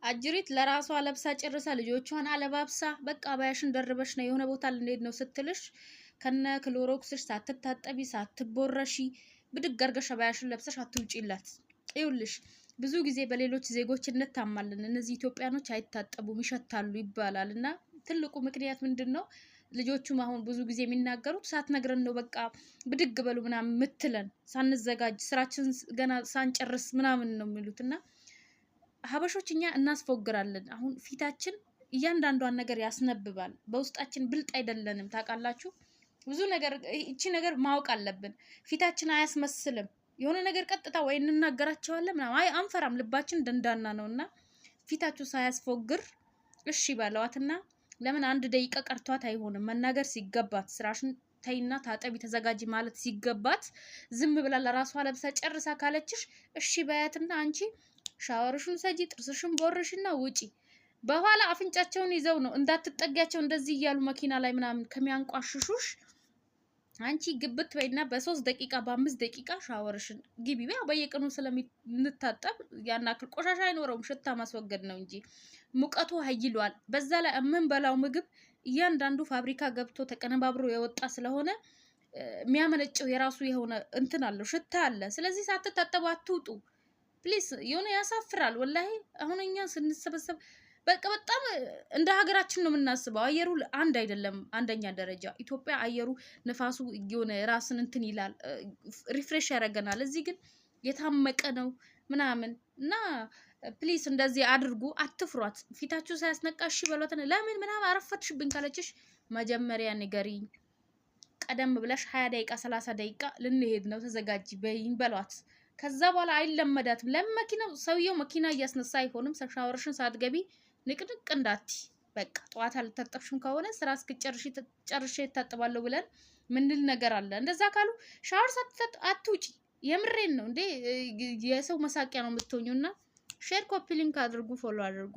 አጅሪት ለራሷ ለብሳ ጨርሳ ልጆቿን አለባብሳ በቃ ባያሽን ደርበሽ ነው የሆነ ቦታ ልንሄድ ነው ስትልሽ ከነ ክሎሮክስሽ ሳትታጠቢ ሳትቦረሺ ብድግ አርገሽ ባያሽን ለብሰሽ አትውጪላት። ይኸውልሽ ብዙ ጊዜ በሌሎች ዜጎች እንታማለን፣ እነዚህ ኢትዮጵያኖች አይታጠቡም ይሸታሉ ይባላልና ትልቁ ምክንያት ምንድነው? ልጆቹም አሁን ብዙ ጊዜ የሚናገሩት ሳትነግረን ነው በቃ ብድግ በሉ ምናምን ምትለን ሳንዘጋጅ ስራችን ገና ሳንጨርስ ምናምን ነው የሚሉትና ሀበሾች እኛ እናስፎግራለን። አሁን ፊታችን እያንዳንዷን ነገር ያስነብባል። በውስጣችን ብልጥ አይደለንም ታውቃላችሁ። ብዙ ነገር እቺ ነገር ማወቅ አለብን። ፊታችን አያስመስልም። የሆነ ነገር ቀጥታ ወይ እንናገራቸዋለን ምናምን አይ አንፈራም፣ ልባችን ደንዳና ነውና ፊታችሁ ሳያስፎግር እሺ ባለዋትና ለምን አንድ ደቂቃ ቀርቷት አይሆንም መናገር ሲገባት ስራሽን ተይና ታጠቢ ተዘጋጂ ማለት ሲገባት ዝም ብላ ለራሷ ለብሳ ጨርሳ ካለችሽ እሺ በያትና አንቺ ሻወርሽን ሰጂ ጥርስሽን ቦርሽና ውጪ። በኋላ አፍንጫቸውን ይዘው ነው እንዳትጠጊያቸው እንደዚህ እያሉ መኪና ላይ ምናምን ከሚያንቋሽሹሽ አንቺ ግብት በይና በ3 ደቂቃ በ5 ደቂቃ ሻወርሽን ግቢ። በየቀኑ ስለምንታጠብ ያናክል ቆሻሻ አይኖረውም፣ ሽታ ማስወገድ ነው እንጂ ሙቀቱ ኃይሏል። በዛ ላይ የምንበላው ምግብ እያንዳንዱ ፋብሪካ ገብቶ ተቀነባብሮ የወጣ ስለሆነ የሚያመነጨው የራሱ የሆነ እንትን አለው ሽታ አለ። ስለዚህ ሳትታጠቡ አትውጡ ፕሊስ። የሆነ ያሳፍራል ወላሂ። አሁን እኛ ስንሰበሰብ በቃ በጣም እንደ ሀገራችን ነው የምናስበው። አየሩ አንድ አይደለም። አንደኛ ደረጃ ኢትዮጵያ አየሩ ንፋሱ የሆነ ራስን እንትን ይላል፣ ሪፍሬሽ ያደርገናል። እዚህ ግን የታመቀ ነው ምናምን እና ፕሊስ እንደዚህ አድርጉ፣ አትፍሯት። ፊታችሁ ሳያስነቃሽ በሏት። ለምን ምናምን አረፈድሽብኝ ካለችሽ መጀመሪያ ንገሪኝ፣ ቀደም ብለሽ 20 ደቂቃ 30 ደቂቃ ልንሄድ ነው ተዘጋጂ በይኝ በሏት። ከዛ በኋላ አይለመዳትም። ለመኪናው ሰውየው መኪና እያስነሳ አይሆንም። ሻወርሽን ሳትገቢ ንቅንቅ እንዳቲ በቃ ጠዋት አልታጠብሽም ከሆነ ስራ እስክጨርሽ ይታጠባለሁ ብለን ምንል ነገር አለ። እንደዛ ካሉ ሻወር ሳትታጠብ አትውጪ። የምሬን ነው እንዴ! የሰው መሳቂያ ነው የምትሆኙና ሼር ኮፒ ሊንክ አድርጉ፣ ፎሎ አድርጉ።